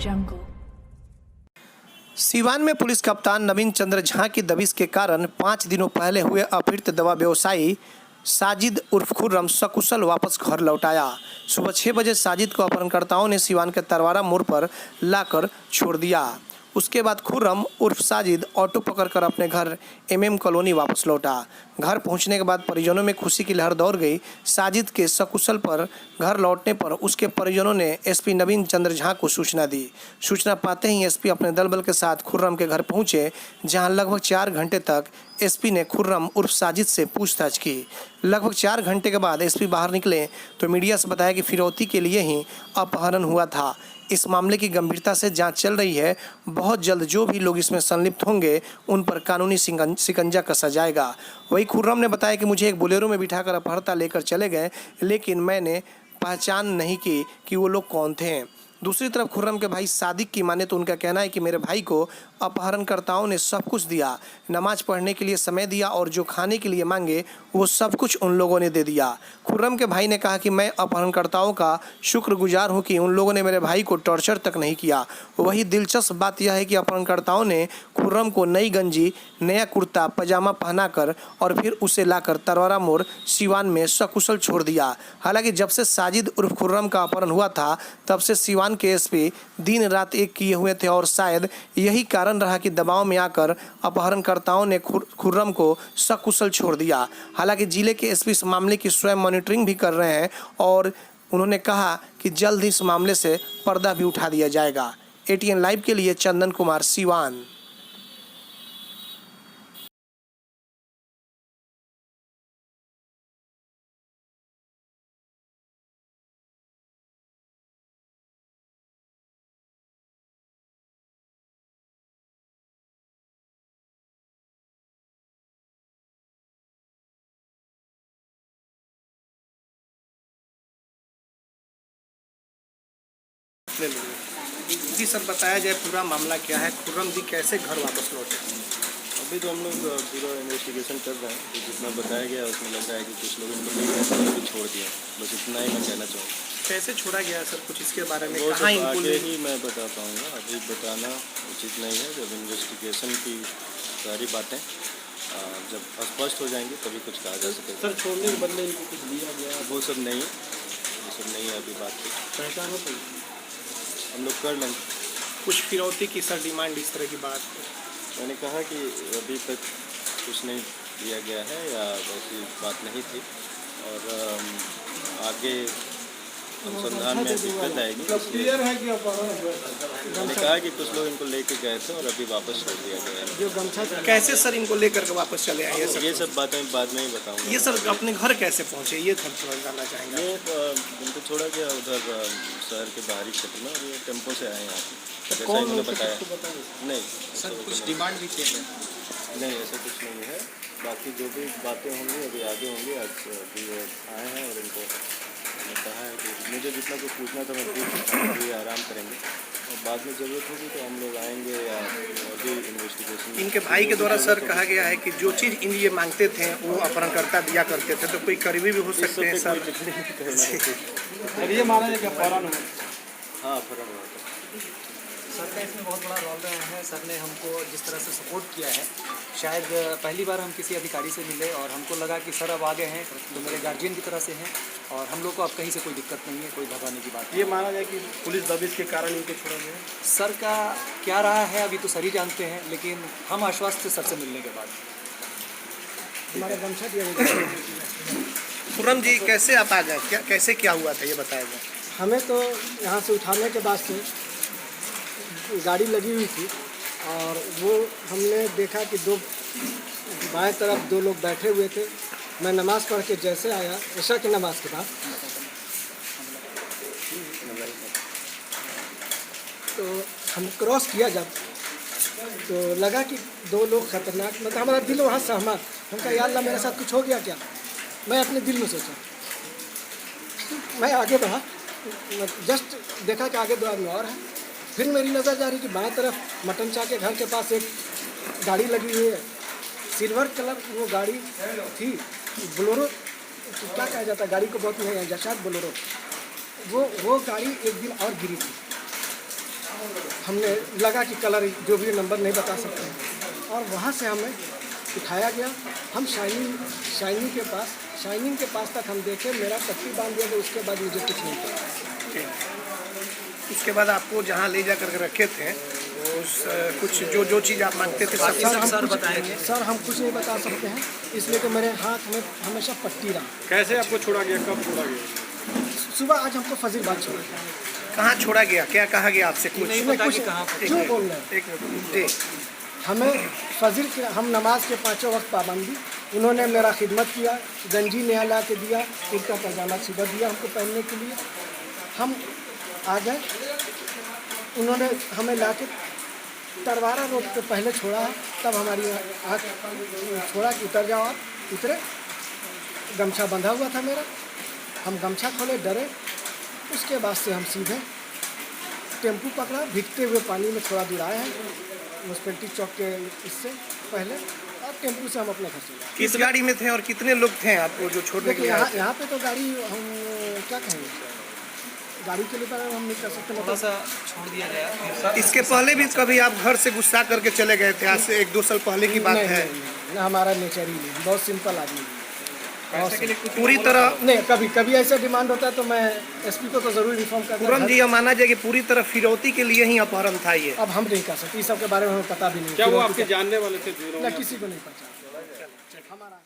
jungle. Siwan में police कप्तान नवीन चंद्र झा की दबिश के कारण 5 दिनों पहले हुए अपहृत दवा व्यवसायी साजिद उर्फ खुर्रम सकुशल वापस घर लौट आया। सुबह 6 बजे साजिद को अपहरणकर्ताओं ने सीवान के तरवारा मोड़ पर लाकर छोड़ दिया। उसके बाद खुर्रम उर्फ साजिद ऑटो पकड़कर अपने घर एमएम कॉलोनी वापस लौटा। घर पहुंचने के बाद परिजनों में खुशी की लहर दौड़ गई। साजिद के सकुशल पर घर लौटने पर उसके परिजनों ने एसपी नवीन चंद्र झा को सूचना दी। सूचना पाते ही एसपी अपने दल बल के साथ खुर्रम के घर पहुंचे, जहां लगभग 4 घंटे तक एसपी ने खुर्रम उर्फ साजिद से पूछताछ की। लगभग 4 घंटे के बाद एसपी बाहर निकले तो मीडिया से बताया कि फिरौती के लिए ही अपहरण हुआ था। इस मामले की गंभीरता से जांच चल रही है। बहुत जल्द जो भी लोग इसमें संलिप्त होंगे उन पर कानूनी शिकंजा कसा जाएगा। वहीं खुर्रम ने बताया कि मुझे एक बोलेरो में बिठाकर अपहर्ता लेकर चले गए, लेकिन मैंने पहचान नहीं की कि वो लोग कौन थे। दूसरी तरफ खुर्रम के भाई सादिक की माने तो उनका कहना है कि मेरे भाई को अपहरणकर्ताओं ने सब कुछ दिया, नमाज पढ़ने के लिए समय दिया और जो खाने के लिए मांगे वो सब कुछ उन लोगों ने दे दिया। खुर्रम के भाई ने कहा कि मैं अपहरणकर्ताओं का शुक्रगुजार हूं कि उन लोगों ने मेरे भाई को टॉर्चर तक नहीं किया। वही दिलचस्प बात यह है कि अपहरणकर्ताओं ने खुर्रम को नई गंजी, नया कुर्ता पजामा पहनाकर और फिर उसे लाकर तरवारा मोड़ सीवान में सकुशल छोड़ दिया। हालांकि जब से साजिद उर्फ खुर्रम का अपहरण हुआ था तब से सीवान के एसपी दिन रात एक किए हुए थे और शायद यही कारण रहा कि दबाव में आकर अपहरणकर्ताओं ने खुर्रम को सकुशल छोड़ दिया। हालांकि जिले के एसपी इस मामले की स्वयं मॉनिटरिंग भी कर रहे हैं और उन्होंने कहा कि जल्द ही इस मामले से पर्दा भी उठा दिया जाएगा। एटीएन लाइव के लिए चंदन कुमार, सीवान। जी सर, बताया जाए पूरा मामला क्या है, खुर्रम जी कैसे घर वापस लौटे? अभी तो हम लोग पूरा इन्वेस्टिगेशन कर रहे हैं। तो जितना बताया गया उसमें लग रहा है कि कुछ लोग इनको नहीं भी छोड़ दिया। बस इतना ही मैं कहना चाहूँगा। कैसे छोड़ा गया सर, कुछ इसके बारे में? वो कहाँ सब इनको आगे ही मैं बता पाऊँगा, अभी बताना उचित नहीं है। जब इन्वेस्टिगेशन की सारी बातें जब स्पष्ट हो जाएंगी तभी कुछ कहा जा सकेगा। सर, छोड़ने के बदले इनको कुछ दिया गया? वो सब नहीं है अभी बात की। पहचान हो तो हम लोग कर लेंगे। कुछ फिरौती की सर डिमांड, इस तरह की बात? मैंने कहा कि अभी तक कुछ नहीं दिया गया है या ऐसी बात नहीं थी और आगे अनुसंधान में दिक्कत आएगी। मैंने कहा कि कुछ लोग इनको लेके गए थे और अभी वापस छोड़ दिया गया है। कैसे सर इनको लेकर के वापस चले आए? ये सब बातें बाद में ही बताऊंगा। ये सर अपने घर कैसे पहुंचे, ये थोड़ा जानना चाहेंगे। ये इनको छोड़ा गया उधर शहर के बाहरी क्षेत्र में और ये टेम्पो से आए यहाँ पे, जैसा इन्होंने बताया। नहीं सर, कुछ डिमांड भी किए गए? नहीं, ऐसा कुछ नहीं है। बाकी जो भी बातें होंगी अभी आगे होंगी। आज अभी ये आए हैं और इनको मैंने कहा है कि मुझे जितना कुछ पूछना था मैं पूछ सकता हूँ। ये आराम करेंगे और बाद में ज़रूरत होगी तो हम लोग आएंगे या अभी इन्वेस्टिगेशन। इनके भाई के द्वारा सर कहा गया है कि जो चीज़ इन ये मांगते थे वो अपहरणकर्ता दिया करते थे, तो कोई करीबी भी हो सकते हैं सर? ये माना जाए कि अपहरण हुआ? हाँ, अपहरण हुआ था। सर का इसमें बहुत बड़ा रोल रहा है। सर ने हमको जिस तरह से सपोर्ट किया है, शायद पहली बार हम किसी अधिकारी से मिले और हमको लगा कि सर अब आगे हैं तो मेरे गार्जियन की तरह से हैं और हम लोग को अब कहीं से कोई दिक्कत नहीं है, कोई घबराने की बात। ये माना जाए कि पुलिस दबिश के कारण इनको छोड़ा गया? सर का क्या रहा है अभी तो सर ही जानते हैं, लेकिन हम आश्वस्त थे सर से मिलने के बाद। हमारा गमछा दिया। खुर्रम जी कैसे आप आ गए, कैसे क्या हुआ था ये बताया जाए? हमें तो यहाँ से उठाने के बाद से गाड़ी लगी हुई थी और वो हमने देखा कि बाएं तरफ 2 लोग बैठे हुए थे। मैं नमाज़ पढ़ के जैसे आया, ईशा की नमाज के बाद, तो हम क्रॉस किया जब तो लगा कि 2 लोग खतरनाक, मतलब हमारा दिल वहाँ सहमा। हम कहा या अल्लाह मेरे साथ कुछ हो गया क्या? मैं अपने दिल में सोचा, मैं आगे बढ़ा, जस्ट देखा कि आगे 2 आदमी और हैं। फिर मेरी नज़र जा रही कि बाएं तरफ मटन चाह के घर के पास एक गाड़ी लगी हुई है, सिल्वर कलर वो गाड़ी थी, बोलेरो क्या कहा जाता है, गाड़ी को बहुत नहीं है, शायद बोलेरो। वो गाड़ी एक दिन और गिरी थी हमने लगा कि कलर जो भी नंबर नहीं बता सकते हैं, और वहाँ से हमें उठाया गया। हम शाइनिंग के पास तक हम देखे, मेरा पट्टी बांध दिया, तो उसके बाद मुझे कुछ नहीं पता। उसके बाद आपको जहाँ ले जा करके रखे थे उस कुछ जो चीज़ आप मांगते थे सब सर हम कुछ नहीं बता सकते हैं, इसलिए कि मेरे हाथ में हमेशा पट्टी रहा। कैसे आपको छोड़ा गया, कब छोड़ा गया? सुबह आज हमको फजीलबाद छोड़ा गया। कहाँ छोड़ा गया, क्या कहा गया आपसे? कुछ क्यों बोल रहे हैं? एक मिनट जी। हमें फजर के, हम नमाज के 5 वक्त पाबंदी, उन्होंने मेरा खिदमत किया, गंजी नया ला के दिया, कुर्ता पजामा सुबह दिया हमको पहनने के लिए। हम आ गए, उन्होंने हमें ला के तरवारा रोड पे पहले छोड़ा है, तब हमारी आँख छोड़ा कि उतर जाओ। आप उतरे, गमछा बंधा हुआ था मेरा, हम गमछा खोले, डरे। उसके बाद से हम सीधे टेम्पू पकड़ा, भीगते हुए पानी में थोड़ा दूर आए हैं म्यूनसिपैलिटी चौक के इससे पहले, और टेम्पू से हम अपने घर चले गए। किस गाड़ी में थे और कितने लोग थे आपको जो छोड़ने के लिए आए थे? यहाँ पे तो गाड़ी हम क्या कहेंगे, गाड़ी के लिए तो हम नहीं कर सकते, थोड़ा सा छोड़ दिया गया। इसके पहले भी कभी आप घर से गुस्सा करके चले गए थे? आज से 1-2 साल पहले की बात है। नहीं, हमारा नेचर ही नहीं, बहुत सिंपल आदमी है। पूरी तरह नहीं, कभी ऐसा डिमांड होता है तो मैं एसपी को तो जरूर इन्फॉर्म करता पूरन जी, यह माना जाए कि पूरी तरह फिरौती के लिए ही अपहरण था ये। अब हम नहीं कर सकते, इस सब के बारे में हमें पता भी नहीं। क्या वो आपके जानने वाले थे? किसी को नहीं पता हमारा